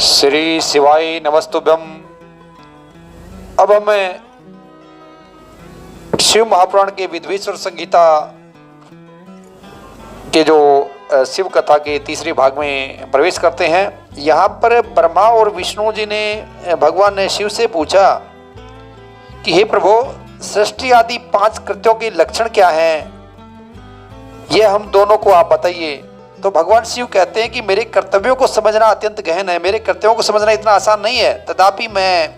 श्री शिवाय नमस्तुभ्यम। अब हमें शिव महापुराण के विद्वेश्वर संहिता के जो शिव कथा के तीसरे भाग में प्रवेश करते हैं। यहाँ पर ब्रह्मा और विष्णु जी ने भगवान शिव से पूछा कि हे प्रभु, सृष्टि आदि 5 कृत्यों के लक्षण क्या हैं, ये हम दोनों को आप बताइए। तो भगवान शिव कहते हैं कि मेरे कर्तव्यों को समझना अत्यंत गहन है, मेरे कर्तव्यों को समझना इतना आसान नहीं है, तथापि मैं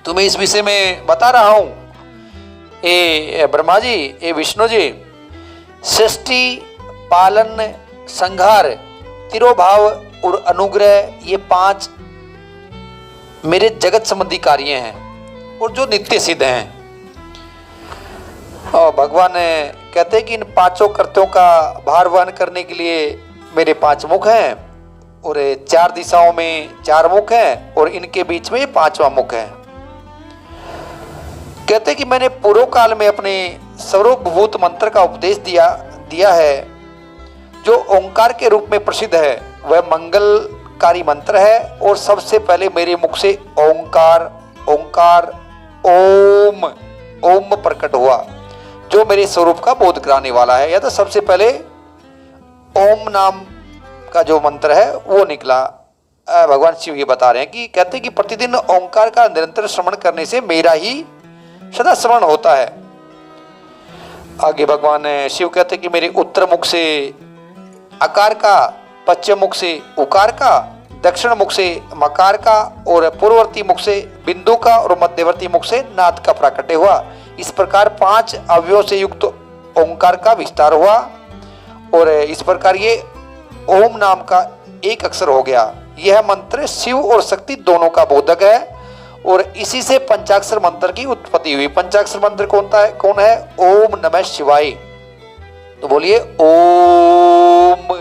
तुम्हें इस विषय में बता रहा हूं। ए ब्रह्मा जी, ए विष्णु जी, सृष्टि, पालन, संहार, तिरोभाव और अनुग्रह, ये 5 मेरे जगत संबंधी कार्य हैं और जो नित्य सिद्ध हैं। और भगवान कहते हैं कि इन 5 कृत्यों का भार वहन करने के लिए मेरे 5 मुख हैं और 4 दिशाओं में 4 मुख हैं और इनके बीच में 5वां मुख है। कहते हैं कि मैंने पूर्व काल में अपने सर्वभूत मंत्र का उपदेश दिया है, जो ओंकार के रूप में प्रसिद्ध है। वह मंगलकारी मंत्र है और सबसे पहले मेरे मुख से ओंकार ओंकार ओम ओम प्रकट हुआ, जो मेरे स्वरूप का बोध कराने वाला है। या तो सबसे पहले ओम नाम का जो मंत्र है वो निकला। भगवान शिव ये बता रहे हैं कि कहते हैं कि प्रतिदिन ओंकार का निरंतर श्रवण करने से मेरा ही सदा श्रवण होता है। आगे भगवान शिव कहते हैं कि मेरे उत्तर मुख से आकार का, पश्चिम मुख से उकार का, दक्षिण मुख से मकार का और पूर्ववर्ती मुख से बिंदु का और मध्यवर्ती मुख से नाद का प्राकट्य हुआ। इस प्रकार 5 अवयवों से युक्त ओंकार का विस्तार हुआ और इस प्रकार ये ओम नाम का एक अक्षर हो गया। यह मंत्र शिव और शक्ति दोनों का बोधक है और इसी से पंचाक्षर मंत्र की उत्पत्ति हुई। पंचाक्षर मंत्र कौन है? ओम नमः शिवाय। तो बोलिए ओम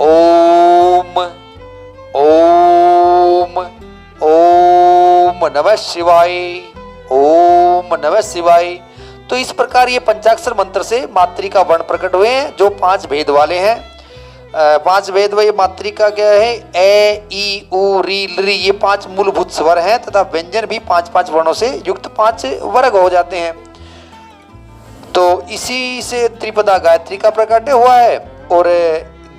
ओम ओम ओम नमः शिवाय, ओम नमः शिवाय। तो इस प्रकार ये पंचाक्षर मंत्र से मात्रिका वर्ण प्रकट हुए हैं, जो 5 भेद वाले हैं। 5 भेद व ये मात्रिका क्या है? ए, ई, उ, री, लृ, ये 5 मूलभूत स्वर हैं तथा व्यंजन भी 5-5 वर्णों से युक्त 5 वर्ग हो जाते हैं। तो इसी से त्रिपदा गायत्री का प्रकट हुआ है और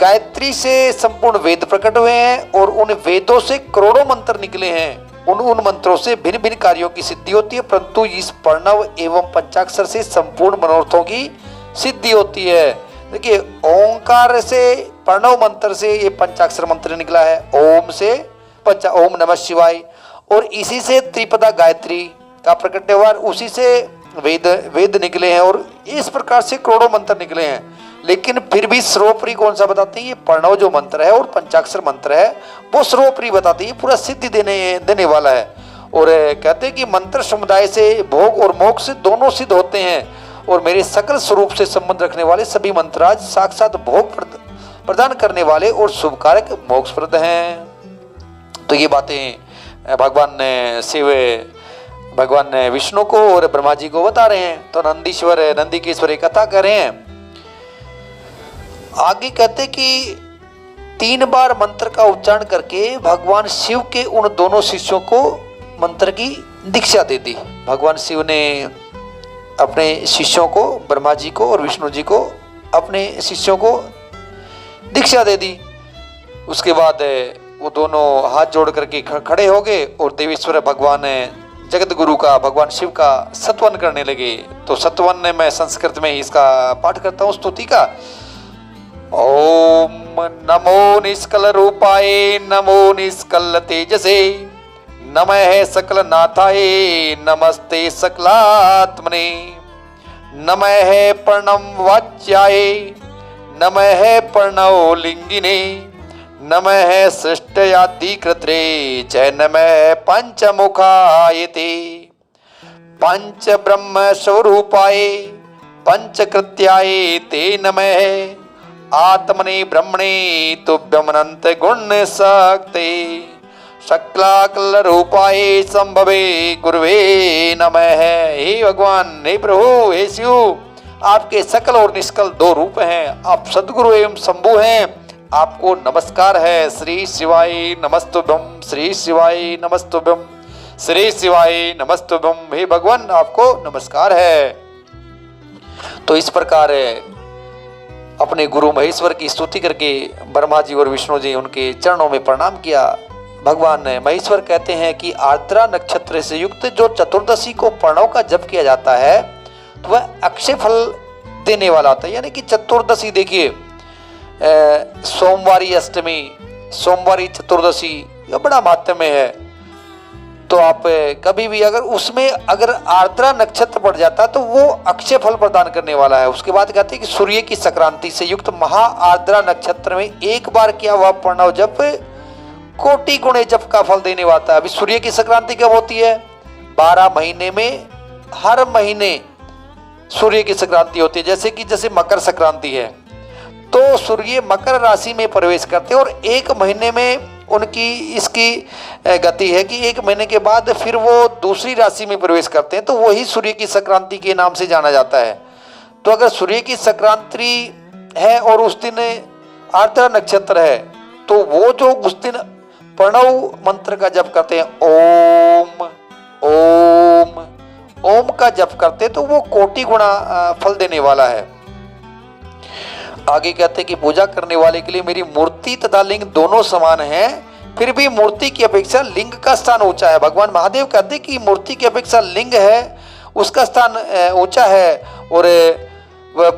गायत्री से संपूर्ण वेद प्रकट हुए हैं और उन वेदों से करोड़ों मंत्र निकले हैं। उन मंत्रों से भिन्न भिन्न कार्यों की सिद्धि होती है, परंतु इस प्रणव एवं पंचाक्षर से संपूर्ण मनोरथों की सिद्धि होती है। देखिए, ओंकार से, प्रणव मंत्र से ये पंचाक्षर मंत्र निकला है, ओम से ओम नमः शिवाय, और इसी से त्रिपदा गायत्री का प्रकट हुआ, उसी से वेद निकले हैं और इस प्रकार से करोड़ों मंत्र निकले हैं। लेकिन फिर भी सर्वोपरि कौन सा बताते हैं? ये प्रणव जो मंत्र है और पंचाक्षर मंत्र है वो सर्वोपरि बताते हैं, पूरा सिद्धि देने वाला है। और कहते हैं कि मंत्र समुदाय से भोग और मोक्ष दोनों सिद्ध होते हैं और मेरे सकल स्वरूप से संबंध रखने वाले सभी मंत्राज साक्षात भोग प्रदान करने वाले और शुभकारक मोक्षप्रद हैं। तो ये बातें भगवान विष्णु को और ब्रह्मा जी को बता रहे हैं। तो नंदीकेश्वर कथा कर रहे हैं। आगे कहते कि 3 बार मंत्र का उच्चारण करके भगवान शिव के उन दोनों शिष्यों को मंत्र की दीक्षा दे दी। भगवान शिव ने अपने शिष्यों को, ब्रह्मा जी को और विष्णु जी को, अपने शिष्यों को दीक्षा दे दी। उसके बाद वो दोनों हाथ जोड़ करके खड़े हो गए और देवेश्वर भगवान जगत गुरु का, भगवान शिव का सत्वन करने लगे। तो सत्वन मैं संस्कृत में इसका पाठ करता हूँ, स्तुति का। ओम नमो निष्कल रूपाय, नमो निष्कल तेजसे, नमः सकल नाथाय, नमस्ते सकलात्मने, नमः प्रणव वाच्याय, नमः प्रणव लिंगिने, नमः सृष्टयादिकृत्रे च नमः पंचमुखायते, पंच ब्रह्म स्वरूपाय, पंचकृत्याय ते नमः, आत्मने ब्रह्मणे तुभ्यमनंत गुण शक्ते, सकलाकल रूपाय संभवे गुरुवे नमः। हे भगवान, हे प्रभु, हे शिव, आपके सकल और निष्कल 2 रूप हैं। आप सदगुरु एवं शंभु हैं। आपको नमस्कार है। श्री शिवाय नमस्तुभ्यम, श्री शिवाय नमस्तुभ्यम, श्री शिवाय नमस्तुभ्यम। हे भगवान आपको नमस्कार है। तो इस प्रकार अपने गुरु महेश्वर की स्तुति करके ब्रह्मा जी और विष्णु जी उनके चरणों में प्रणाम किया। भगवान महेश्वर कहते हैं कि आर्द्रा नक्षत्र से युक्त जो चतुर्दशी को प्रणव का जप किया जाता है तो वह अक्षय फल देने वाला होता है। यानी कि चतुर्दशी देखिए, सोमवारी अष्टमी, सोमवारी चतुर्दशी, यह बड़ा माहात्म्य है। तो आप कभी भी अगर उसमें अगर आर्द्रा नक्षत्र पड़ जाता तो वो अक्षय फल प्रदान करने वाला है। उसके बाद कहते हैं कि सूर्य की संक्रांति से युक्त महा आर्द्रा नक्षत्र में एक बार किया हुआ प्रणव जप कोटि गुणे जप का फल देने वाला है। अभी सूर्य की संक्रांति कब होती है? 12 महीने में हर महीने सूर्य की संक्रांति होती है। जैसे मकर संक्रांति है तो सूर्य मकर राशि में प्रवेश करते हैं और एक महीने में उनकी इसकी गति है कि एक महीने के बाद फिर वो दूसरी राशि में प्रवेश करते हैं, तो वही सूर्य की संक्रांति के नाम से जाना जाता है। तो अगर सूर्य की संक्रांति है और उस दिन आर्द्रा नक्षत्र है तो वो जो उस दिन प्रणव मंत्र का जप करते हैं, ओम ओम ओम का जप करते तो वो कोटि गुणा फल देने वाला है। आगे कहते हैं कि पूजा करने वाले के लिए मेरी मूर्ति तथा लिंग दोनों समान हैं, फिर भी मूर्ति की अपेक्षा लिंग का स्थान ऊंचा है। भगवान महादेव कहते हैं कि मूर्ति की अपेक्षा लिंग है उसका स्थान ऊंचा है, और वह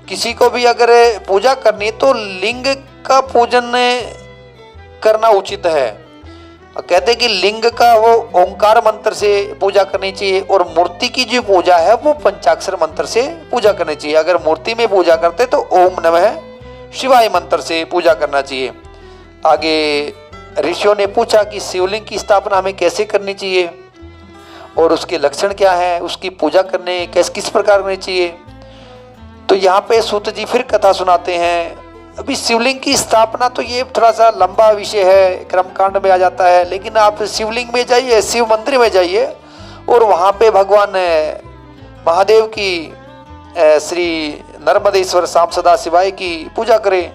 किसी को भी अगर पूजा करनी है तो लिंग का पूजन करना उचित है। कहते हैं कि लिंग का वो ओंकार मंत्र से पूजा करनी चाहिए और मूर्ति की जो पूजा है वो पंचाक्षर मंत्र से पूजा करनी चाहिए। अगर मूर्ति में पूजा करते तो ओम नमः शिवाय मंत्र से पूजा करना चाहिए। आगे ऋषियों ने पूछा कि शिवलिंग की स्थापना हमें कैसे करनी चाहिए और उसके लक्षण क्या हैं, उसकी पूजा करने किस प्रकार करनी चाहिए। तो यहाँ पे सूत जी फिर कथा सुनाते हैं। अभी शिवलिंग की स्थापना तो ये थोड़ा सा लंबा विषय है, कर्मकांड में आ जाता है, लेकिन आप शिवलिंग में जाइए, शिव मंदिर में जाइए और वहाँ पे भगवान महादेव की श्री नर्मदेश्वर शाम सदा शिवाय की पूजा करें।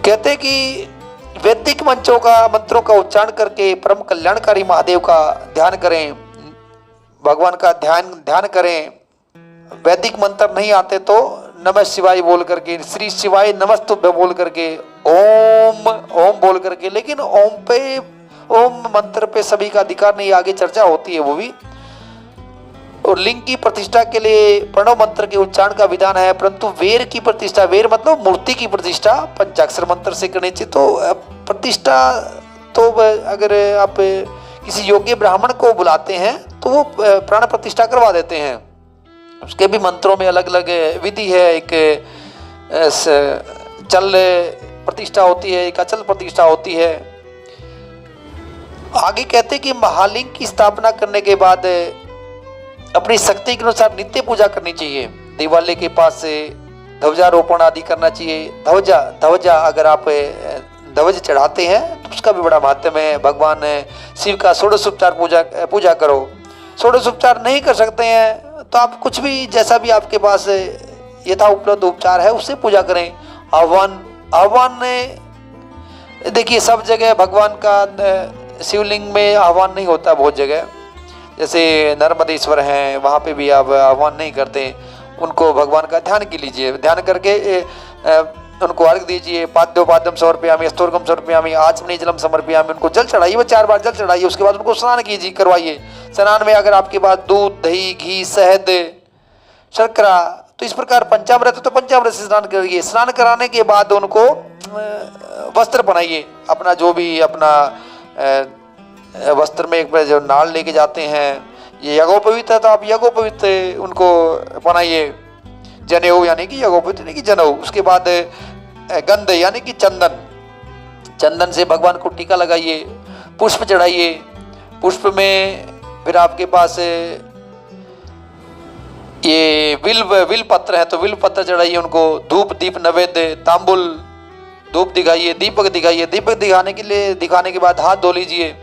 कहते कि वैदिक मंत्रों का उच्चारण करके परम कल्याणकारी महादेव का ध्यान करें, भगवान का ध्यान करें। वैदिक मंत्र नहीं आते तो नमः शिवाय बोल करके, श्री शिवाय नमस्तुभ्य बोल करके, ओम ओम बोल करके, लेकिन ओम मंत्र पे सभी का अधिकार नहीं, आगे चर्चा होती है वो भी। और लिंग की प्रतिष्ठा के लिए प्रणव मंत्र के उच्चारण का विधान है, परंतु वेर की प्रतिष्ठा, वेर मतलब मूर्ति की प्रतिष्ठा पंचाक्षर मंत्र से करनी चाहिए। तो प्रतिष्ठा तो अगर आप किसी योग्य ब्राह्मण को बुलाते हैं तो वो प्राण प्रतिष्ठा करवा देते हैं। उसके भी मंत्रों में अलग अलग विधि है, एक चल प्रतिष्ठा होती है, एक अचल प्रतिष्ठा होती है। आगे कहते कि महालिंग की स्थापना करने के बाद अपनी शक्ति के अनुसार नित्य पूजा करनी चाहिए। दिवाली के पास से ध्वजारोपण आदि करना चाहिए। ध्वजा अगर आप ध्वज चढ़ाते हैं तो उसका भी बड़ा महत्व है। भगवान शिव का षोडशोपचार पूजा करो। षोडशोपचार नहीं कर सकते हैं तो आप कुछ भी जैसा भी आपके पास यथा उपलब्ध उपचार है उससे पूजा करें। आह्वान देखिए सब जगह भगवान का शिवलिंग में आह्वान नहीं होता, बहुत जगह जैसे नर्मदेश्वर हैं वहाँ पे भी आप आह्वान नहीं करते। उनको भगवान का ध्यान की लीजिए, ध्यान करके उनको अर्घ दीजिए। पाद्योपाद्यम समर्पयामि, स्तोर्गम समर्पयामि, आचमनी जलम समर्पयामि। उनको जल चढ़ाइए, वो 4 बार जल चढ़ाइए। उसके बाद उनको स्नान कीजिए, करवाइए। स्नान में अगर आपके पास दूध, दही, घी, शहद, शर्करा, तो इस प्रकार पंचामृत तो पंचामृत से स्नान करिए। स्नान कराने के बाद उनको वस्त्र बनाइए, अपना जो भी अपना वस्त्र में एक जो नाल लेके जाते हैं, ये यज्ञोपवीत है तो आप यज्ञोपवीत उनको बनाइए। जनेऊ यानी कि यज्ञोपवीत यानी कि जनेऊ। उसके बाद गंध यानी कि चंदन से भगवान को टीका लगाइए, पुष्प चढ़ाइए। पुष्प में फिर आपके पास ये विल पत्र है तो विल पत्र चढ़ाइए उनको। धूप दीप नैवेद्य तांबुल धूप दिखाइए, दीपक दिखाइए। दीपक दिखाने के बाद हाथ धो लीजिए।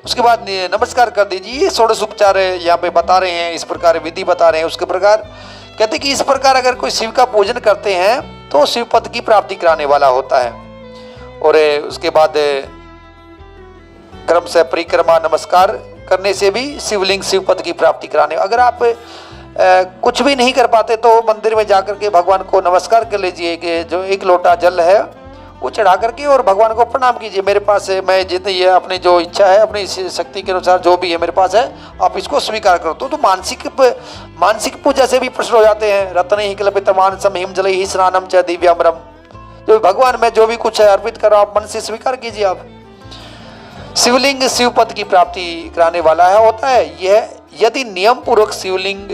उसके बाद नमस्कार कर दीजिए। ये षोडश उपचार यहाँ पे बता रहे हैं, इस प्रकार विधि बता रहे हैं। उसके प्रकार कहते कि इस प्रकार अगर कोई शिव का पूजन करते हैं तो शिव पद की प्राप्ति कराने वाला होता है। और उसके बाद क्रम से परिक्रमा नमस्कार करने से भी शिवलिंग शिव पद की प्राप्ति कराने। अगर आप कुछ भी नहीं कर पाते तो मंदिर में जाकर के भगवान को नमस्कार कर लीजिए कि जो एक लोटा जल है वो चढ़ा करके और भगवान को प्रणाम कीजिए, मेरे पास है, मैं जितनी ये अपनी जो इच्छा है अपनी शक्ति के अनुसार जो भी है मेरे पास है आप इसको स्वीकार करो। तो मानसिक पूजा से भी प्रश्न हो जाते हैं। रत्न ही कल्पितमान सम हिम जल ही स्नानम च दिव्याम्बरम, जो भगवान में जो भी कुछ है अर्पित करो, आप मन से स्वीकार कीजिए। आप शिवलिंग शिव पद की प्राप्ति कराने वाला है होता है। यह यदि नियम पूर्वक शिवलिंग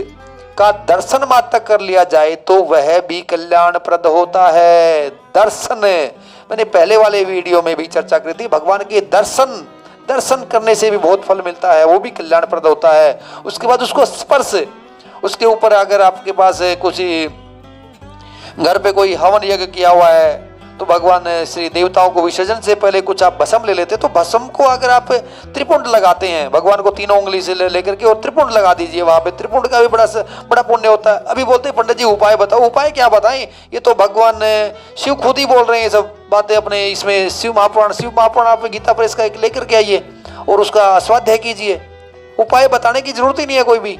का दर्शन मात्र कर लिया जाए तो वह भी कल्याणप्रद होता है। दर्शन मैंने पहले वाले वीडियो में भी चर्चा करी थी, भगवान के दर्शन करने से भी बहुत फल मिलता है, वो भी कल्याणप्रद होता है। उसके बाद उसको स्पर्श, उसके ऊपर अगर आपके पास कुछ घर पे कोई हवन यज्ञ किया हुआ है तो भगवान श्री देवताओं को विसर्जन से पहले कुछ आप भस्म ले लेते, तो भस्म को अगर आप त्रिपुंड लगाते हैं भगवान को तीनों उंगली से लेकर के और त्रिपुंड लगा दीजिए, वहां पे त्रिपुंड का भी बड़ा पुण्य होता है। अभी बोलते हैं पंडित जी उपाय बताओ, उपाय क्या बताएं, ये तो भगवान शिव खुद ही बोल रहे हैं सब बातें अपने इसमें। शिव महापुराण आप गीता प्रेस का एक लेकर के आइए और उसका स्वाध्याय कीजिए, उपाय बताने की जरूरत ही नहीं है कोई भी।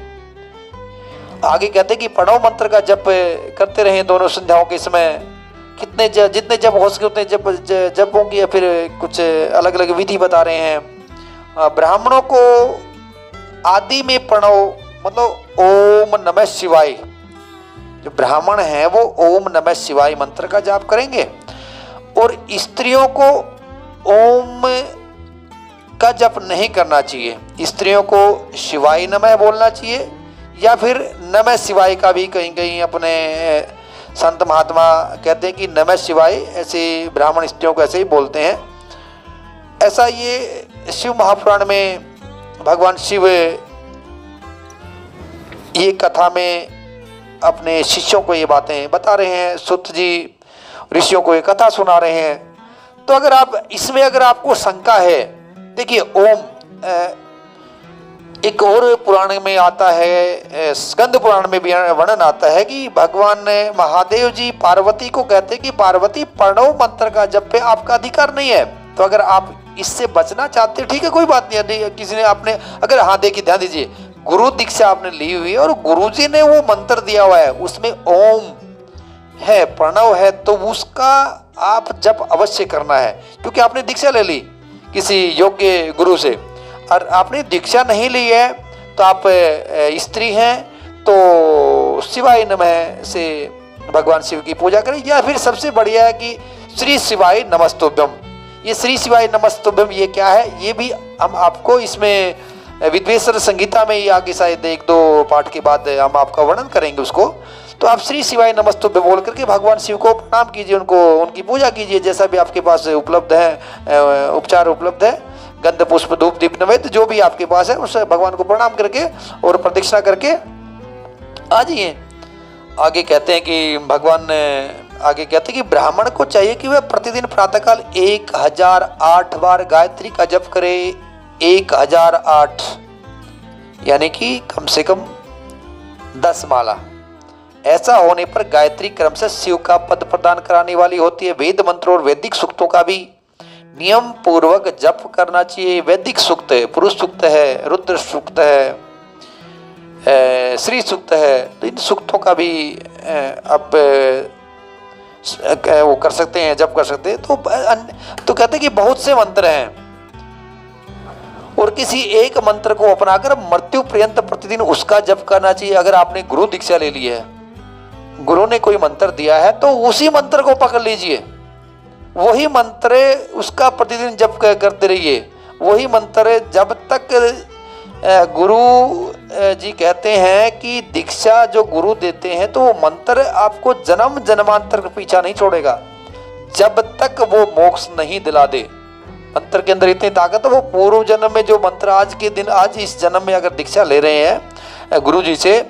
आगे कहते कि प्रणव मंत्र का जप करते रहे दोनों संध्याओं के समय, जितने जप हो सके उतने जपों की या फिर कुछ अलग अलग विधि बता रहे हैं। ब्राह्मणों को आदि में प्रणव मतलब ओम नमः शिवाय, जो ब्राह्मण है वो ओम नमः शिवाय मंत्र का जाप करेंगे, और स्त्रियों को ओम का जप नहीं करना चाहिए। स्त्रियों को शिवाय नमः बोलना चाहिए या फिर नमः शिवाय का भी कहीं कहीं अपने संत महात्मा कहते हैं कि नमः शिवाय, ऐसे ब्राह्मण स्त्रियों को ऐसे ही बोलते हैं। ऐसा ये शिव महापुराण में भगवान शिव ये कथा में अपने शिष्यों को ये बातें बता रहे हैं, सुत जी ऋषियों को ये कथा सुना रहे हैं। तो अगर आप इसमें अगर आपको शंका है, देखिए ओम एक और पुराण में आता है, स्कंद पुराण में भी वर्णन आता है कि भगवान महादेव जी पार्वती को कहते हैं कि पार्वती प्रणव मंत्र का जप पे आपका अधिकार नहीं है, तो अगर आप इससे बचना चाहते ठीक है कोई बात नहीं। किसी ने आपने अगर हाँ देखिए ध्यान दीजिए, गुरु दीक्षा आपने ली हुई है और गुरुजी ने वो मंत्र दिया हुआ है उसमें ओम है प्रणव है, तो उसका आप जप अवश्य करना है, क्योंकि आपने दीक्षा ले ली किसी योग्य गुरु से। और आपने दीक्षा नहीं ली है तो आप स्त्री हैं तो शिवाय नमः से भगवान शिव की पूजा करें, या फिर सबसे बढ़िया है कि श्री शिवाय नमस्तुभ्यम। ये श्री शिवाय नमस्तुभ्यम ये क्या है, ये भी हम आपको इसमें विद्वेश्वर संगीता में ही आगे शायद 1-2 पाठ के बाद हम आपका वर्णन करेंगे उसको। तो आप श्री शिवाय नमस्तुभ्यम बोल करके भगवान शिव को प्रणाम कीजिए, उनकी पूजा कीजिए, जैसा भी आपके पास उपलब्ध है उपचार उपलब्ध है, गंध पुष्प धूप दीप नैवेद्य जो भी आपके पास है उससे भगवान को प्रणाम करके और प्रदक्षिणा करके आ जाइए। आगे कहते हैं कि भगवान आगे कहते हैं कि ब्राह्मण को चाहिए कि वह प्रतिदिन प्रातःकाल 1008 बार गायत्री का जप करे। 1008 यानी कि कम से कम 10 माला। ऐसा होने पर गायत्री क्रम से शिव का पद प्रदान कराने वाली होती है। वेद मंत्रों और वैदिक सूक्तों का भी नियम पूर्वक जप करना चाहिए। वैदिक सूक्त है, पुरुष सूक्त है, रुद्र सूक्त है, श्री सूक्त है, तो इन सूक्तों का भी आप वो कर सकते हैं, जप कर सकते हैं। तो कहते हैं कि बहुत से मंत्र हैं और किसी एक मंत्र को अपनाकर मृत्यु पर्यंत प्रतिदिन उसका जप करना चाहिए। अगर आपने गुरु दीक्षा ले ली है, गुरु ने कोई मंत्र दिया है तो उसी मंत्र को पकड़ लीजिए, वही मंत्र उसका प्रतिदिन जप करते रहिए। वही मंत्र जब तक गुरु जी कहते हैं कि दीक्षा जो गुरु देते हैं तो वो मंत्र आपको जन्म जन्मांतर पीछा नहीं छोड़ेगा जब तक वो मोक्ष नहीं दिला दे। मंत्र के अंदर इतनी ताकत है, वो पूर्व जन्म में जो मंत्र आज के दिन आज इस जन्म में अगर दीक्षा ले रहे हैं गुरु जी से,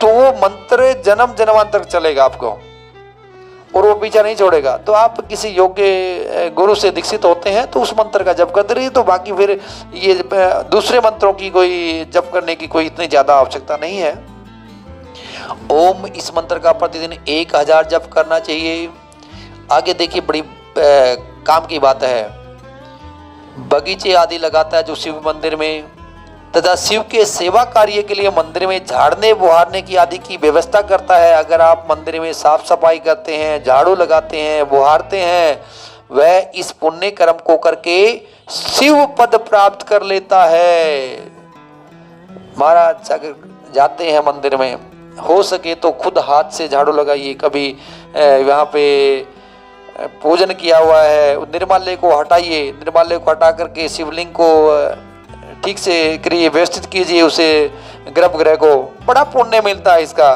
तो वो मंत्र जन्म जन्मांतर चलेगा आपको और वो पीछा नहीं छोड़ेगा। तो आप किसी योग्य गुरु से दीक्षित होते हैं तो उस मंत्र का जप करते रहिए। तो बाकी फिर ये दूसरे मंत्रों की कोई जप करने की कोई इतनी ज़्यादा आवश्यकता नहीं है। ओम इस मंत्र का प्रतिदिन 1000 जप करना चाहिए। आगे देखिए, बड़ी काम की बात है। बगीचे आदि लगाता है जो शिव मंदिर में, तथा शिव के सेवा कार्य के लिए मंदिर में झाड़ने बुहारने की आदि की व्यवस्था करता है। अगर आप मंदिर में साफ सफाई करते हैं, झाड़ू लगाते हैं, बुहारते हैं, वह इस पुण्य कर्म को करके शिव पद प्राप्त कर लेता है। महाराज अगर जाते हैं मंदिर में, हो सके तो खुद हाथ से झाड़ू लगाइए। कभी यहाँ पे पूजन किया हुआ है, निर्माल्य को हटाइए, निर्माल्य को हटा करके शिवलिंग को ठीक से करिए, व्यवस्थित कीजिए उसे, गर्भगृह को, बड़ा पुण्य मिलता है इसका।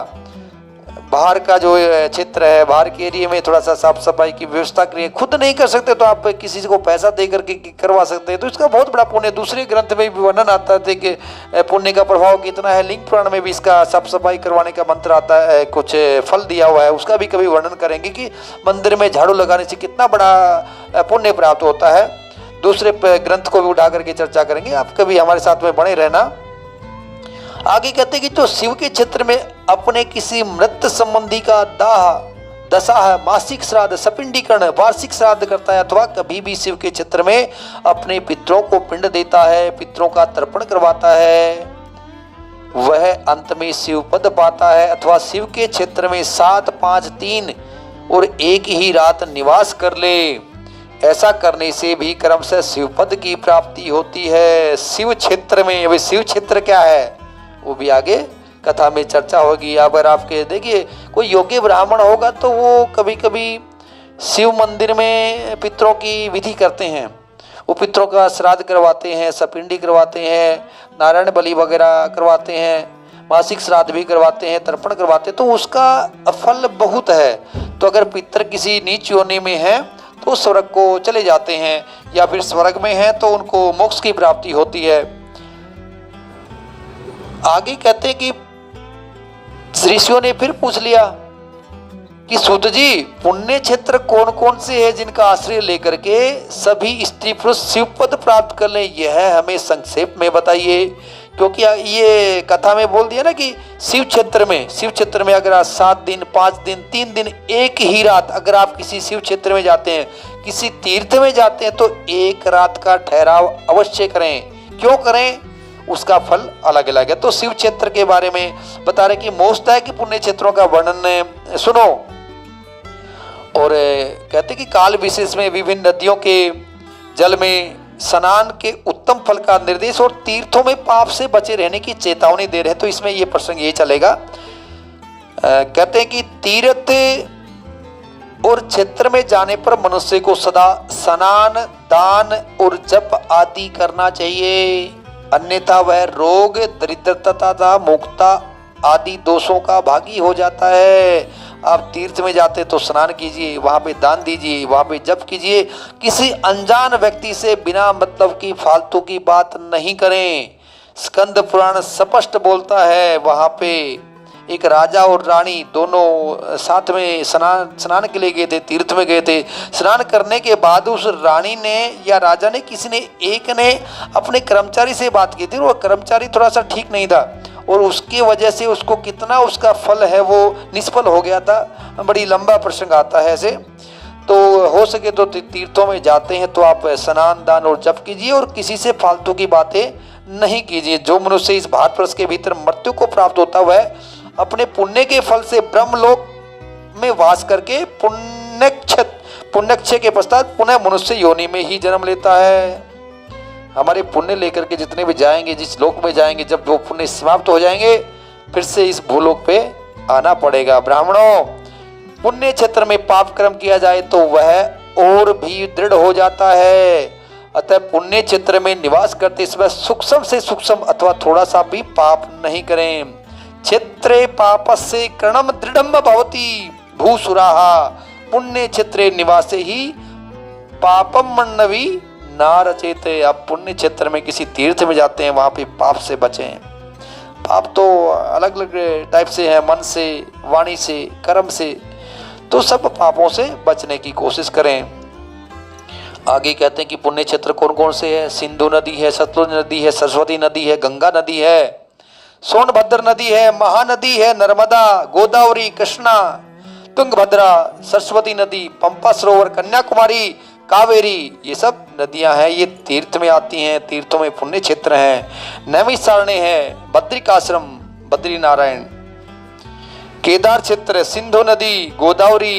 बाहर का जो क्षेत्र है, बाहर के एरिया में थोड़ा सा साफ सफाई की व्यवस्था करिए। खुद नहीं कर सकते तो आप किसी को पैसा दे करके करवा सकते हैं, तो इसका बहुत बड़ा पुण्य। दूसरे ग्रंथ में भी वर्णन आता है कि पुण्य का प्रभाव कितना है। लिंग पुराण में भी इसका साफ सफाई करवाने का मंत्र आता है, कुछ फल दिया हुआ है, उसका भी कभी वर्णन करेंगे कि मंदिर में झाड़ू लगाने से कितना बड़ा पुण्य प्राप्त होता है। दूसरे ग्रंथ को भी उठा करके चर्चा करेंगे, आप कभी हमारे साथ में बने रहना। आगे कहते हैं कि जो शिव के क्षेत्र में अपने किसी मृत संबंधी का दाह दशा है, मासिक श्राद्ध, सपिंडीकरण, वार्षिक श्राद्ध करता है, अथवा कभी भी शिव के क्षेत्र में अपने पितरों को पिंड देता है, पितरों का तर्पण करवाता है, वह अंत में शिव पद पाता है। अथवा शिव के क्षेत्र में 7, 5, 3 और एक ही रात निवास कर ले, ऐसा करने से भी क्रम से शिव पद की प्राप्ति होती है। शिव क्षेत्र में, अभी शिव क्षेत्र क्या है वो भी आगे कथा में चर्चा होगी। अगर आपके देखिए कोई योग्य ब्राह्मण होगा तो वो कभी कभी शिव मंदिर में पितरों की विधि करते हैं, वो पितरों का श्राद्ध करवाते हैं, सपिंडी करवाते हैं, नारायण बलि वगैरह करवाते हैं, मासिक श्राद्ध भी करवाते हैं, तर्पण करवाते हैं, तो उसका फल बहुत है। तो अगर पितर किसी नीच योनि में है तो स्वर्ग को चले जाते हैं, या फिर स्वर्ग में है तो उनको मोक्ष की प्राप्ति होती है। आगे कहते हैं कि ऋषियों ने फिर पूछ लिया कि सूत जी, पुण्य क्षेत्र कौन कौन से हैं जिनका आश्रय लेकर के सभी स्त्री पुरुष शिव पद प्राप्त कर लें, यह हमें संक्षेप में बताइए। क्योंकि ये कथा में बोल दिया ना कि शिव क्षेत्र में अगर 7 दिन, 5 दिन, 3 दिन, एक ही रात, अगर आप किसी शिव क्षेत्र में जाते हैं, किसी तीर्थ में जाते हैं, तो एक रात का ठहराव अवश्य करें। क्यों करें, उसका फल अलग अलग है। तो शिव क्षेत्र के बारे में बता रहे कि मोस्ट है कि पुण्य क्षेत्रों का वर्णन सुनो। और कहते कि काल विशेष में विभिन्न नदियों के जल में स्नान के उत्तम फल का निर्देश और तीर्थों में पाप से बचे रहने की चेतावनी दे रहे हैं। तो इसमें ये प्रसंग ये चलेगा। कहते हैं कि तीर्थ और क्षेत्र में जाने पर मनुष्य को सदा स्नान, दान और जप आदि करना चाहिए, अन्यथा वह रोग, दरिद्रता तथा मुक्ता आदि दोषों का भागी हो जाता है। आप तीर्थ में जाते तो स्नान कीजिए, वहाँ पे दान दीजिए, वहाँ पे जप कीजिए, किसी अनजान व्यक्ति से बिना मतलब की फालतू की बात नहीं करें। स्कंद पुराण स्पष्ट बोलता है, वहाँ पे एक राजा और रानी दोनों साथ में स्नान के लिए गए थे, तीर्थ में गए थे। स्नान करने के बाद उस रानी ने या राजा ने, किसी ने एक ने अपने कर्मचारी से बात की थी, और कर्मचारी थोड़ा सा ठीक नहीं था, और उसकी वजह से उसको कितना उसका फल है वो निष्फल हो गया था। बड़ी लंबा प्रसंग आता है ऐसे। तो हो सके तो तीर्थों में जाते हैं तो आप स्नान, दान और जप कीजिए, और किसी से फालतू की बातें नहीं कीजिए। जो मनुष्य इस भारतवर्ष के भीतर मृत्यु को प्राप्त होता है, वह अपने पुण्य के फल से ब्रह्मलोक में वास करके पुण्यक्षय के पश्चात पुनः मनुष्य योनि में ही जन्म लेता है। हमारे पुण्य लेकर के जितने भी जाएंगे, जिस लोक में जाएंगे, जब वो पुण्य समाप्त हो जाएंगे, फिर से इस भूलोक पे आना पड़ेगा। ब्राह्मणों, पुण्य क्षेत्र में पाप कर्म किया जाए तो वह और भी दृढ़ हो जाता है। अतः पुण्य क्षेत्र में निवास करते समय सूक्ष्म से सूक्ष्म अथवा थोड़ा सा भी पाप नहीं करें। क्षेत्रे पापस्य कर्णम दृढ़म भवति भूसुराहा, पुण्य क्षेत्रे निवासे ही पापम मन्नवी ना रचेते। आप पुण्य क्षेत्र में किसी तीर्थ में जाते हैं, वहां पे पाप से बचें। पाप तो अलग अलग टाइप से है, मन से, वाणी से, कर्म से, तो सब पापों से बचने की कोशिश करें। आगे कहते हैं कि पुण्य क्षेत्र कौन कौन से है। सिंधु नदी है, सतलुज नदी है, सरस्वती नदी है, गंगा नदी है, सोनभद्र नदी है, महानदी है नर्मदा, गोदावरी, कृष्णा, तुंगभद्रा, सरस्वती नदी, पंपा सरोवर, कन्याकुमारी, कावेरी, ये सब नदियां हैं, ये तीर्थ में आती हैं, तीर्थों में पुण्य क्षेत्र हैं। नैमिषारण्य है, बद्रिकाश्रम, बद्रीनारायण, केदार क्षेत्र, सिंधु नदी, गोदावरी,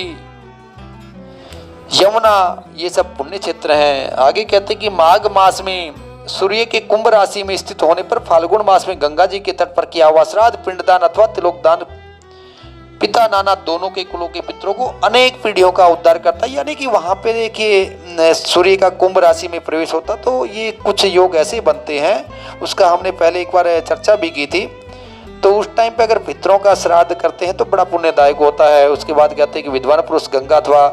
यमुना, ये सब पुण्य क्षेत्र हैं। आगे कहते हैं कि माघ मास में सूर्य के कुंभ राशि में स्थित होने पर फाल्गुन मास में गंगा जी के तट पर किया हुआ श्राद्ध, पिंडदान अथवा तिलोकदान पिता नाना दोनों के कुलों के पितरों को अनेक पीढ़ियों का उद्धार करता है। यानी कि वहां पे देखिए सूर्य का कुंभ राशि में प्रवेश होता, तो ये कुछ योग ऐसे बनते हैं, उसका हमने पहले एक बार चर्चा भी की थी। तो उस टाइम पे अगर पितरों का श्राद्ध करते हैं तो बड़ा पुण्यदायक होता है। उसके बाद कहते हैं कि विद्वान पुरुष गंगा अथवा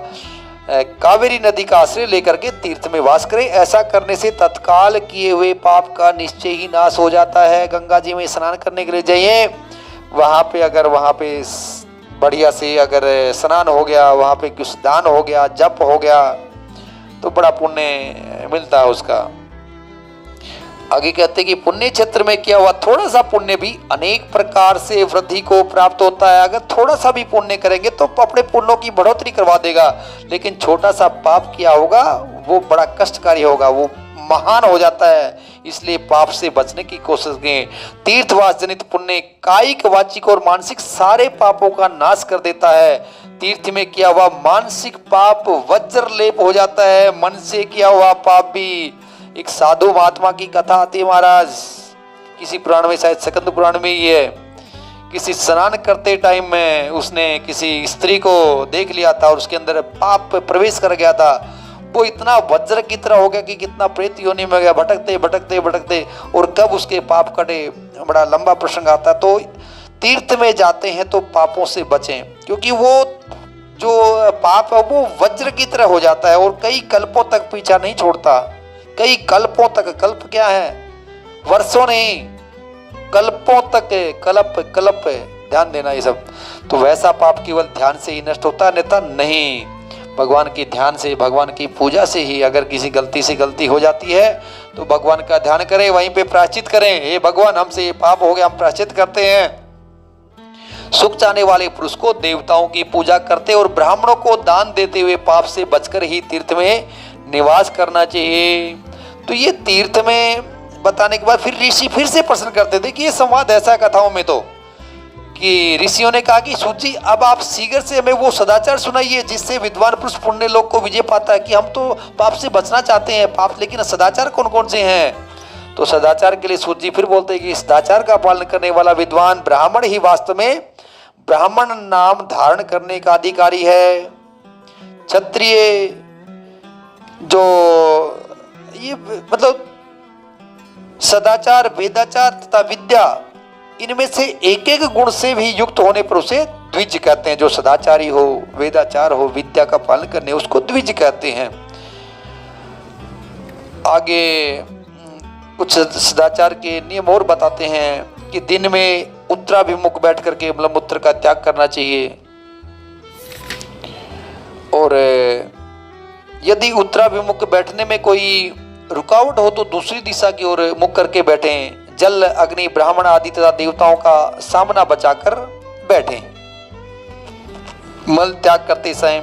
कावेरी नदी का आश्रय लेकर के तीर्थ में वास करें। ऐसा करने से तत्काल किए हुए पाप का निश्चय ही नाश हो जाता है। गंगा जी में स्नान करने के लिए जाइए, वहाँ पे अगर वहाँ पे बढ़िया से अगर स्नान हो गया, वहाँ पे कुछ दान हो गया, जप हो गया, तो बड़ा पुण्य मिलता है उसका। आगे कहते हैं कि पुण्य क्षेत्र में क्या हुआ, थोड़ा सा पुण्य भी अनेक प्रकार से वृद्धि को प्राप्त होता है। अगर थोड़ा सा भी पुण्य करेंगे तो अपने पुण्यों की बढ़ोतरी करवा देगा, लेकिन छोटा सा पाप किया होगा वो बड़ा कष्टकारी होगा, वो महान हो जाता है। इसलिए पाप से बचने की कोशिश करें। तीर्थवास जनित पुण्य कायिक, वाचिक और मानसिक सारे पापों का नाश कर देता है। तीर्थ में किया हुआ मानसिक पाप वज्र लेप हो जाता है, मन से किया हुआ पाप भी। एक साधु महात्मा की कथा आती है महाराज, किसी पुराण में, शायद स्कंद पुराण में ही है। किसी स्नान करते टाइम में उसने किसी स्त्री को देख लिया था और उसके अंदर पाप प्रवेश कर गया था। वो इतना वज्र की तरह हो गया कि कितना प्रेत योनि में गया, भटकते भटकते भटकते, और कब उसके पाप कटे, बड़ा लंबा प्रसंग आता। तो तीर्थ में जाते हैं तो पापों से बचें, क्योंकि वो जो पाप है वो वज्र की तरह हो जाता है और कई कल्पों तक पीछा नहीं छोड़ता। कई कल्पों तक, कल्प क्या है, वर्षों नहीं, कल्पों तक, कल्प कल्प, ध्यान देना ये सब। तो वैसा पाप केवल ध्यान से ही नष्ट होता है, अन्यथा नहीं। भगवान के ध्यान से, भगवान की पूजा से ही अगर किसी गलती से गलती हो जाती है तो भगवान का ध्यान करें, वहीं पे प्रायश्चित करें। हे भगवान, हमसे ये पाप हो गया, हम प्रायश्चित करते हैं। सुख चाहने वाले पुरुष को देवताओं की पूजा करते और ब्राह्मणों को दान देते हुए पाप से बचकर ही तीर्थ में निवास करना चाहिए। तो ये तीर्थ में बताने के बाद फिर ऋषि फिर से प्रश्न करते थे कि ये संवाद ऐसा कथाओं में, तो कि ऋषियों ने कहा कि सूत जी, अब आप शीघ्र से हमें वो सदाचार सुनाइए जिससे विद्वान पुरुष पुण्य लोक को विजय पाता है। कि हम तो पाप से बचना चाहते हैं, पाप, लेकिन सदाचार कौन कौन से हैं। तो सदाचार के लिए सूत जी फिर बोलते हैं कि सदाचार का पालन करने वाला विद्वान ब्राह्मण ही वास्तव में ब्राह्मण नाम धारण करने का अधिकारी है। क्षत्रिय जो ये मतलब सदाचार, वेदाचार तथा विद्या, इनमें से एक एक गुण से भी युक्त होने पर उसे द्विज कहते हैं। जो सदाचारी हो, वेदाचार हो, विद्या का पालन करने, उसको द्विज कहते हैं। आगे कुछ सदाचार के नियम और बताते हैं कि दिन में उत्तराभिमुख बैठ करके मलमूत्र का त्याग करना चाहिए, और यदि उत्तराभिमुख बैठने में कोई रुकावट हो तो दूसरी दिशा की ओर मुख करके बैठें। जल, अग्नि, ब्राह्मण आदि तथा देवताओं का सामना बचाकर बैठें। मल त्याग करते समय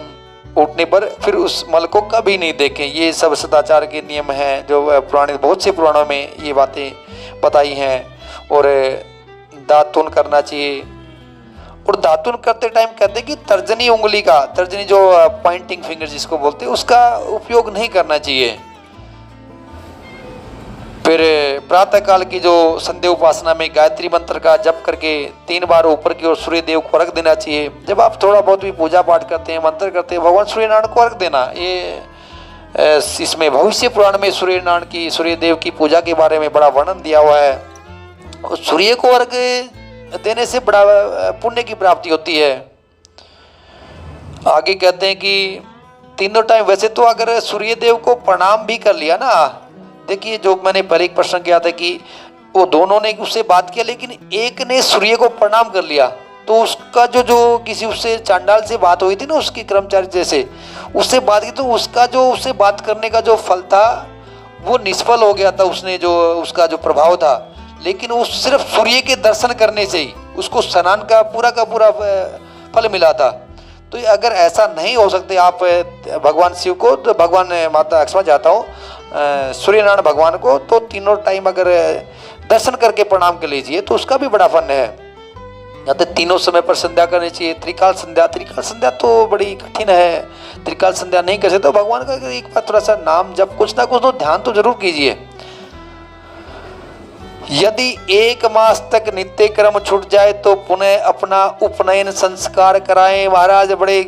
उठने पर फिर उस मल को कभी नहीं देखें। ये सब सदाचार के नियम हैं जो पुराने, बहुत से पुराणों में ये बातें बताई हैं। और दातुन करना चाहिए, और दातुन करते टाइम कहते हैं कि तर्जनी उंगली का, तर्जनी जो पॉइंटिंग फिंगर जिसको बोलते हैं, उसका उपयोग नहीं करना चाहिए। फिर प्रातःकाल की जो संध्या उपासना में गायत्री मंत्र का जप करके 3 बार ऊपर की ओर सूर्य देव को अर्घ देना चाहिए। जब आप थोड़ा बहुत भी पूजा पाठ करते हैं, मंत्र करते हैं, भगवान सूर्य नारायण को अर्घ देना, ये इसमें भविष्य पुराण में सूर्य नारायण की, सूर्य देव की पूजा के बारे में बड़ा वर्णन दिया हुआ है। और सूर्य को अर्घ देने से बड़ा पुण्य की प्राप्ति होती है। आगे कहते हैं कि तीनों टाइम, वैसे तो अगर सूर्य देव को प्रणाम भी कर लिया ना, देखिए जो मैंने पहले एक प्रश्न किया था कि वो दोनों ने उससे बात किया, लेकिन एक ने सूर्य को प्रणाम कर लिया, तो उसका जो किसी उससे चांडाल से बात हुई थी ना, उसकी कर्मचारी जैसे, उससे बात की, तो उसका जो उससे बात करने का जो फल था वो निष्फल हो गया था, उसने जो उसका जो प्रभाव था। लेकिन वो सिर्फ सूर्य के दर्शन करने से ही उसको स्नान का पूरा फल मिला था। तो अगर ऐसा नहीं हो सकते आप भगवान शिव को, तो भगवान माता क्षमा चाहता हूँ सूर्यनारायण भगवान को, तो तीनों टाइम अगर दर्शन करके प्रणाम कर लीजिए तो उसका भी बड़ा फन है। या तो तीनों समय पर संध्या करनी चाहिए। त्रिकाल संध्या तो बड़ी कठिन है, त्रिकाल संध्या नहीं कर सकते तो भगवान का एक बार थोड़ा सा नाम जब कुछ ना कुछ तो ध्यान तो जरूर कीजिए। यदि 1 मास तक नित्य कर्म छूट जाए तो पुनः अपना उपनयन संस्कार कराएं। महाराज बड़े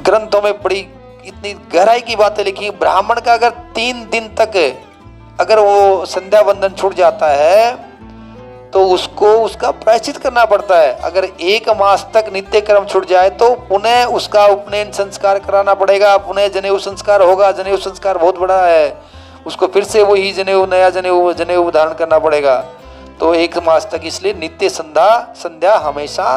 ग्रंथों में बड़ी इतनी गहराई की बातें लिखी। ब्राह्मण का अगर 3 दिन तक अगर वो संध्या बंधन छूट जाता है तो उसको उसका प्रायश्चित करना पड़ता है। अगर 1 मास तक नित्य कर्म छूट जाए तो पुनः उसका उपनयन संस्कार कराना पड़ेगा, पुनः जनेऊ संस्कार होगा। जनेऊ संस्कार बहुत बड़ा है, उसको फिर से वही जनेऊ, नया जनेऊ धारण करना पड़ेगा। तो 1 मास तक इसलिए नित्य संध्या हमेशा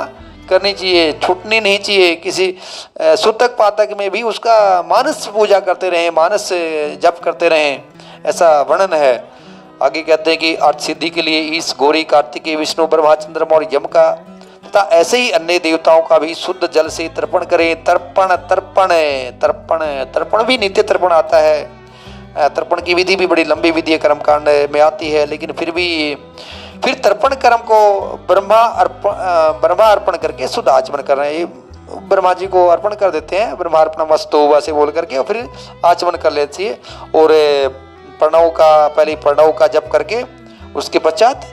करनी चाहिए, छूटनी नहीं चाहिए। किसी सुतक पातक में भी उसका मानस पूजा करते रहें, मानस जप करते रहें, ऐसा वर्णन है। आगे कहते हैं कि अर्थ सिद्धि के लिए ईश, गौरी, कार्तिकेय, विष्णु, ब्रह्मा, चंद्रमा और यम का तथा ऐसे ही अन्य देवताओं का भी शुद्ध जल से तर्पण करें। तर्पण भी नित्य तर्पण आता है। तर्पण की विधि भी बड़ी लंबी विधि है, कर्मकांड में आती है, लेकिन फिर तर्पण कर्म को ब्रह्मा अर्पण करके शुद्ध आचमन कर रहे हैं। ब्रह्मा जी को अर्पण कर देते हैं, ब्रह्मा अर्पण मस्तु वैसे बोल करके, और फिर आचमन कर लेती है। और पहले प्रणव का जप करके उसके पश्चात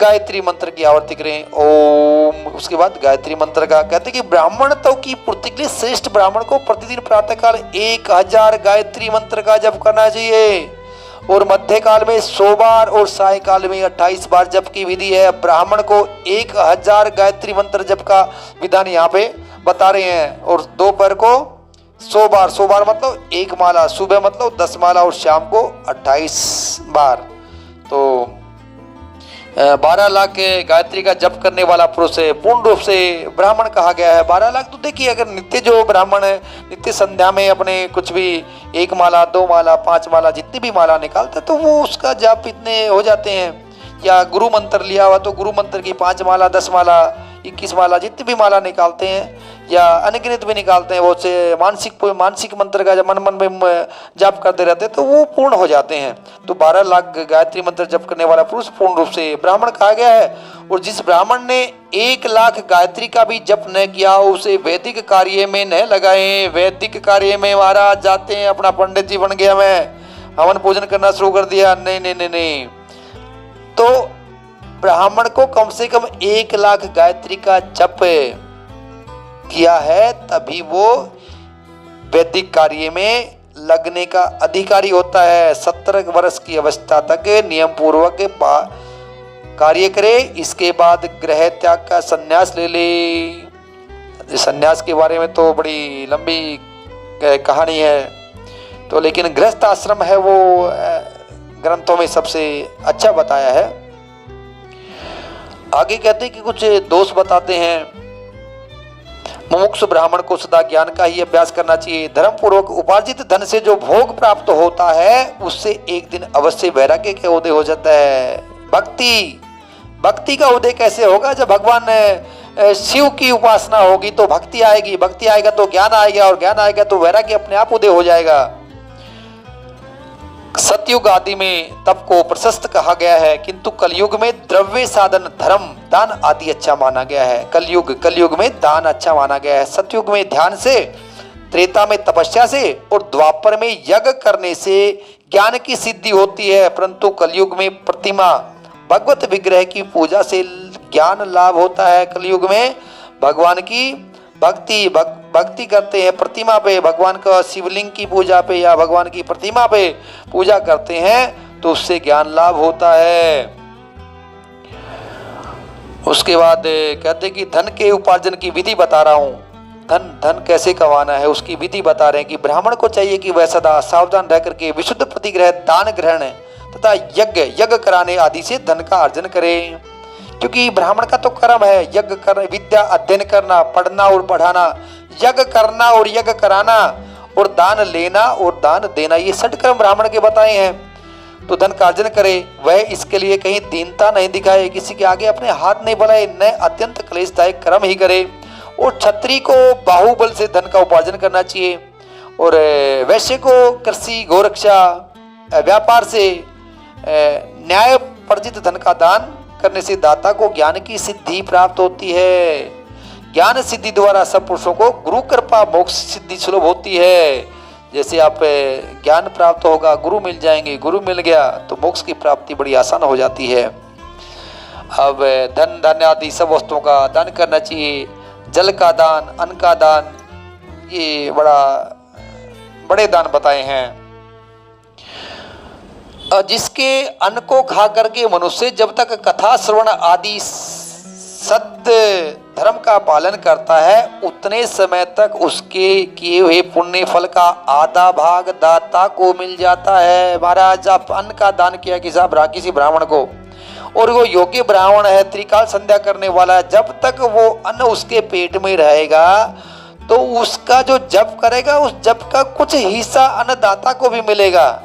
गायत्री मंत्र की आवर्ती करें, ओम। उसके बाद गायत्री मंत्र का कहते हैं कि ब्राह्मणत्व की पूर्ति के लिए श्रेष्ठ ब्राह्मण को प्रतिदिन प्रातःकाल 1000 गायत्री मंत्र का जप करना चाहिए, और मध्य काल में 100 बार और साय काल में 28 बार जप की विधि है। ब्राह्मण को 1000 गायत्री मंत्र जप का विधान यहाँ पे बता रहे हैं, और दोपहर को 100 बार मतलब 1 माला, सुबह मतलब 10 माला और शाम को 28 बार। तो 12 लाख गायत्री का जप करने वाला पुरुष पूर्ण रूप से ब्राह्मण कहा गया है। 12 लाख तो देखिए, अगर नित्य जो ब्राह्मण नित्य संध्या में अपने कुछ भी 1 माला, 2 माला, 5 माला, जितनी भी माला निकालता तो वो उसका जप इतने हो जाते हैं। या गुरु मंत्र लिया हुआ तो गुरु मंत्र की 5 माला, 10 माला, 21 माला, जितनी भी माला निकालते हैं या अनगिनत भी निकालते हैं, वो से मानसिक मंत्र का जब मन में जप करते रहते हैं तो वो पूर्ण हो जाते हैं। तो 12 लाख गायत्री मंत्र जप करने वाला पुरुष पूर्ण रूप से ब्राह्मण कहा गया है। और जिस ब्राह्मण ने 1 लाख गायत्री का भी जप न किया उसे वैदिक कार्य में न लगाए। वैदिक कार्य में महाराज जाते हैं, अपना पंडित जी बन गया, मैं हवन पूजन करना शुरू कर दिया, नहीं। तो ब्राह्मण को कम से कम 1 लाख गायत्री का जप किया है, तभी वो वैदिक कार्य में लगने का अधिकारी होता है। 17 वर्ष की अवस्था तक नियम पूर्वक कार्य करे, इसके बाद गृह त्याग का संन्यास ले ले। संन्यास के बारे में तो बड़ी लंबी कहानी है, तो लेकिन गृहस्थ आश्रम है वो ग्रंथों में सबसे अच्छा बताया है। आगे कहते हैं कि कुछ दोष बताते हैं। मुमुक्षु ब्राह्मण को सदा ज्ञान का ही अभ्यास करना चाहिए। धर्म पूर्वक उपार्जित धन से जो भोग प्राप्त होता है उससे एक दिन अवश्य वैराग्य के उदय हो जाता है। भक्ति का उदय कैसे होगा? जब भगवान शिव की उपासना होगी तो भक्ति आएगी, भक्ति आएगा तो ज्ञान आएगा, और ज्ञान आएगा तो वैराग्य अपने आप उदय हो जाएगा। सतयुग आदि में तप को प्रशस्त कहा गया है, किंतु कलयुग में द्रव्य साधन, धर्म, दान आदि अच्छा माना गया है। कलयुग में दान अच्छा माना गया है। सतयुग में ध्यान से, त्रेता में तपस्या से और द्वापर में यज्ञ करने से ज्ञान की सिद्धि होती है, परंतु कलयुग में प्रतिमा, भगवत विग्रह की पूजा से ज्ञान लाभ होता है। कलयुग में भगवान की भक्ति करते हैं, प्रतिमा पे, भगवान का शिवलिंग की पूजा पे या भगवान की प्रतिमा पे पूजा करते हैं तो उससे ज्ञान लाभ होता है। उसके बाद कहते हैं कि धन के उपार्जन की विधि बता रहा हूं। धन कैसे कमाना है उसकी विधि बता रहे हैं कि ब्राह्मण को चाहिए कि वह सदा सावधान रह करके विशुद्ध प्रतिग्रह, दान ग्रहण तथा यज्ञ कराने आदि से धन का अर्जन करे, क्योंकि ब्राह्मण का तो कर्म है यज्ञ कर, विद्या अध्ययन करना, पढ़ना और पढ़ाना, यज्ञ करना और यज्ञ कराना, और दान लेना और दान देना, ये 6 कर्म ब्राह्मण के बताए हैं। तो धन का अर्जन करे, वह इसके लिए कहीं दीनता नहीं दिखाए, किसी के आगे अपने हाथ नहीं बढ़ाए, न अत्यंत क्लेशदायक कर्म ही करे। और क्षत्रिय को बाहुबल से धन का उपार्जन करना चाहिए, और वैश्य को कृषि, गोरक्षा, व्यापार से न्याय प्रजित धन का दान करने से दाता को ज्ञान की सिद्धि प्राप्त होती है। ज्ञान सिद्धि द्वारा सब पुरुषों को गुरु कृपा मोक्ष सिद्धि सुलभ होती है। जैसे आप ज्ञान प्राप्त होगा, गुरु मिल जाएंगे, गुरु मिल गया तो मोक्ष की प्राप्ति बड़ी आसान हो जाती है। अब धन धान्य आदि सब वस्तुओं का दान करना चाहिए। जल का दान, अन्न का दान, ये बड़े दान बताए हैं। जिसके अन्न को खा करके मनुष्य जब तक कथा श्रवण आदि सत्य धर्म का पालन करता है, उतने समय तक उसके किए हुए पुण्य फल का आधा भाग दाता को मिल जाता है। महाराज, आप अन्न का दान किया किसी ब्राह्मण को, और वो योग्य ब्राह्मण है, त्रिकाल संध्या करने वाला है, जब तक वो अन्न उसके पेट में रहेगा तो उसका जो जप करेगा, उस जप का कुछ हिस्सा अन्नदाता को भी मिलेगा।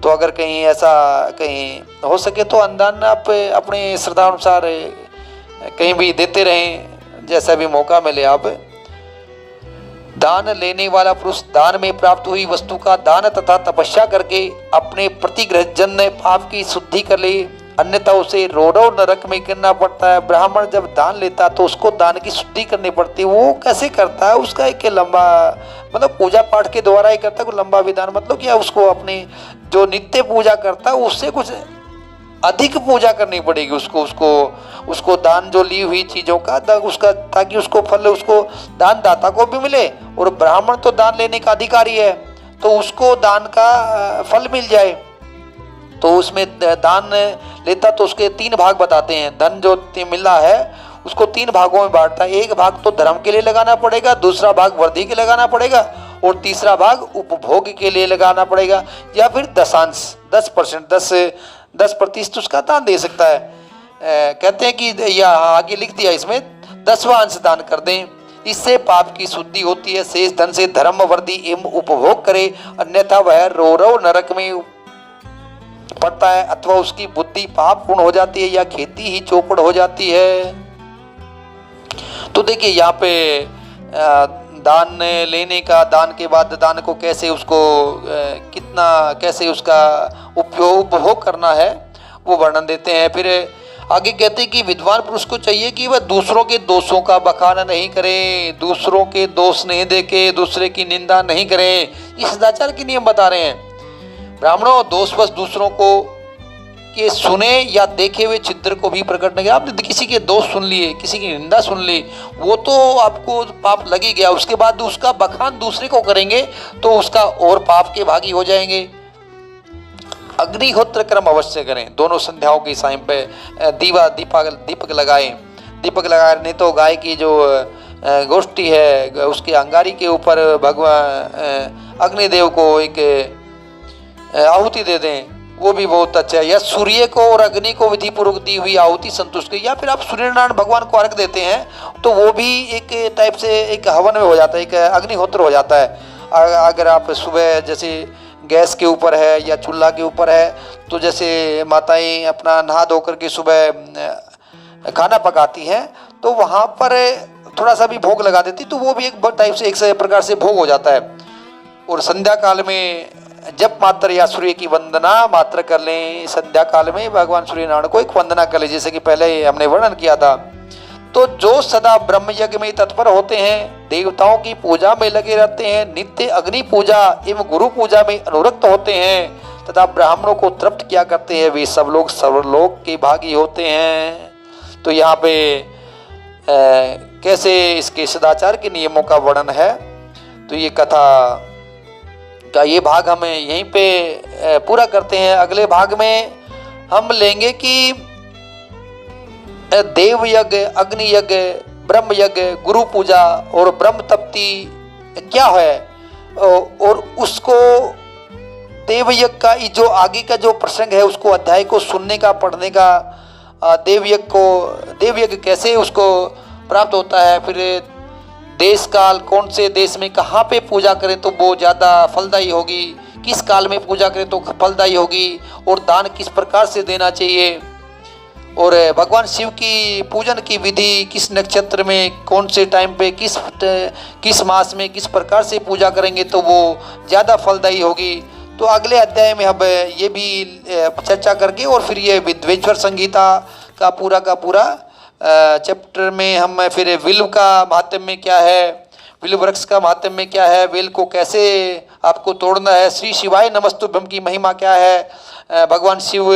तो अगर कहीं ऐसा कहीं हो सके तो अन्नदान आप अपने श्रद्धा अनुसार कहीं भी देते रहें, जैसा भी मौका मिले। आप दान लेने वाला पुरुष दान में प्राप्त हुई वस्तु का दान तथा तपस्या करके अपने प्रतिग्रहजन्य पाप की शुद्धि कर ले, अन्यथा उसे रोरव नरक में गिरना पड़ता है। ब्राह्मण जब दान लेता है तो उसको दान की शुद्धि करनी पड़ती है। वो कैसे करता है, उसका एक लंबा मतलब पूजा पाठ के द्वारा ही करता है, लंबा विधान मतलब क्या, उसको अपनी जो नित्य पूजा करता है उससे कुछ अधिक पूजा करनी पड़ेगी उसको दान जो ली हुई चीज़ों का उसका, ताकि उसको फल उसको दान दाता को भी मिले, और ब्राह्मण तो दान लेने का अधिकारी है तो उसको दान का फल मिल जाए। तो उसमें दान लेता तो उसके 3 भाग बताते हैं। धन जो मिला है उसको 3 भागों में बांटता है। एक भाग तो धर्म के लिए लगाना पड़ेगा, दूसरा भाग वृद्धि के लगाना पड़ेगा, और तीसरा भाग उपभोग के लिए लगाना पड़ेगा, या फिर दशांश 10% उसका दान दे सकता है। कहते हैं कि या आगे लिख दिया इसमें 10वां अंश दान कर दें, इससे पाप की शुद्धि होती है। शेष धन से धर्म वृद्धि एवं उपभोग करे, अन्यथा वह रोरव नरक में पड़ता है, अथवा उसकी बुद्धि पाप पूर्ण हो जाती है, या खेती ही चौपड़ हो जाती है। तो देखिए यहाँ पे दान लेने का, दान के बाद दान को कैसे उसको कैसे उसका उपभोग करना है वो वर्णन देते हैं। फिर आगे कहते हैं कि विद्वान पुरुष को चाहिए कि वह दूसरों के दोषों का बखाना नहीं करे, दूसरों के दोष नहीं देखे, दूसरे की निंदा नहीं करे। ये सदाचार के नियम बता रहे हैं। ब्राह्मणों, दोषवश दूसरों को के सुने या देखे हुए चित्र को भी प्रकट नहीं किया। आपने किसी के दोष सुन लिए, किसी की निंदा सुन ली, वो तो आपको पाप लग ही गया, उसके बाद उसका बखान दूसरे को करेंगे तो उसका और पाप के भागी हो जाएंगे। अग्निहोत्र कर्म अवश्य करें। दोनों संध्याओं के टाइम पे दीपक लगाएं। दीपक लगाने तो गाय की जो गोष्ठी है उसके अंगारी के ऊपर भगवान अग्निदेव को एक आहुति दे दें, वो भी बहुत अच्छा है। या सूर्य को और अग्नि को विधि पूर्वक दी हुई आहुति संतुष्ट की, या फिर आप सूर्यनारायण भगवान को अर्घ देते हैं तो वो भी एक टाइप से एक हवन में हो जाता है, एक अग्निहोत्र हो जाता है। अगर आप सुबह जैसे गैस के ऊपर है या चूल्हा के ऊपर है, तो जैसे माताएं अपना नहा धो करके सुबह खाना पकाती हैं तो वहाँ पर थोड़ा सा भी भोग लगा देती, तो वो भी एक टाइप से एक प्रकार से भोग हो जाता है। और संध्या काल में जब मात्र या सूर्य की वंदना मात्र कर लें। संध्या काल में भगवान सूर्य नारायण को एक वंदना कर लें, जैसे कि पहले हमने वर्णन किया था। तो जो सदा ब्रह्म यज्ञ में तत्पर होते हैं, देवताओं की पूजा में लगे रहते हैं, नित्य अग्नि पूजा एवं गुरु पूजा में अनुरक्त होते हैं तथा ब्राह्मणों को तृप्त किया करते हैं, वे सब लोग सर्वलोक के भागी होते हैं। तो यहाँ पे कैसे इसके सदाचार के नियमों का वर्णन है। तो ये कथा का ये भाग हम यहीं पे पूरा करते हैं। अगले भाग में हम लेंगे कि देव यज्ञ, अग्नि यज्ञ, ब्रह्म यज्ञ, गुरु पूजा और ब्रह्म तप्ति क्या है, और उसको देव यज्ञ का जो आगे का जो प्रसंग है उसको अध्याय को सुनने का, पढ़ने का, देव यज्ञ कैसे उसको प्राप्त होता है, फिर देश काल, कौन से देश में कहाँ पे पूजा करें तो वो ज़्यादा फलदायी होगी, किस काल में पूजा करें तो फलदायी होगी, और दान किस प्रकार से देना चाहिए, और भगवान शिव की पूजन की विधि किस नक्षत्र में, कौन से टाइम पे, किस मास में किस प्रकार से पूजा करेंगे तो वो ज़्यादा फलदायी होगी। तो अगले अध्याय में हम ये भी चर्चा करके और फिर ये विद्वेश्वर संहिता का पूरा चैप्टर में हम फिर विल्व का महात्म्य क्या है, विल्व वृक्ष का महात्म्य क्या है, वेल को कैसे आपको तोड़ना है, श्री शिवाय नमस्तुभ्यम की महिमा क्या है, भगवान शिव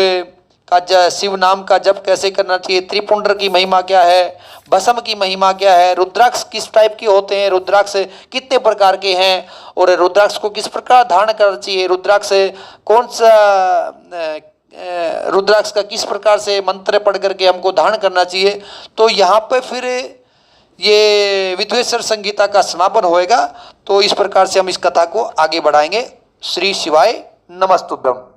का शिव नाम का जप कैसे करना चाहिए, त्रिपुंडर की महिमा क्या है, भस्म की महिमा क्या है, रुद्राक्ष किस टाइप के होते हैं, रुद्राक्ष कितने प्रकार के हैं, और रुद्राक्ष को किस प्रकार धारण करना चाहिए, रुद्राक्ष कौन सा रुद्राक्ष का किस प्रकार से मंत्र पढ़ करके हमको धारण करना चाहिए। तो यहाँ पे फिर ये विद्वेश्वर संहिता का समापन होएगा। तो इस प्रकार से हम इस कथा को आगे बढ़ाएंगे। श्री शिवाय नमस्तुभ्यम।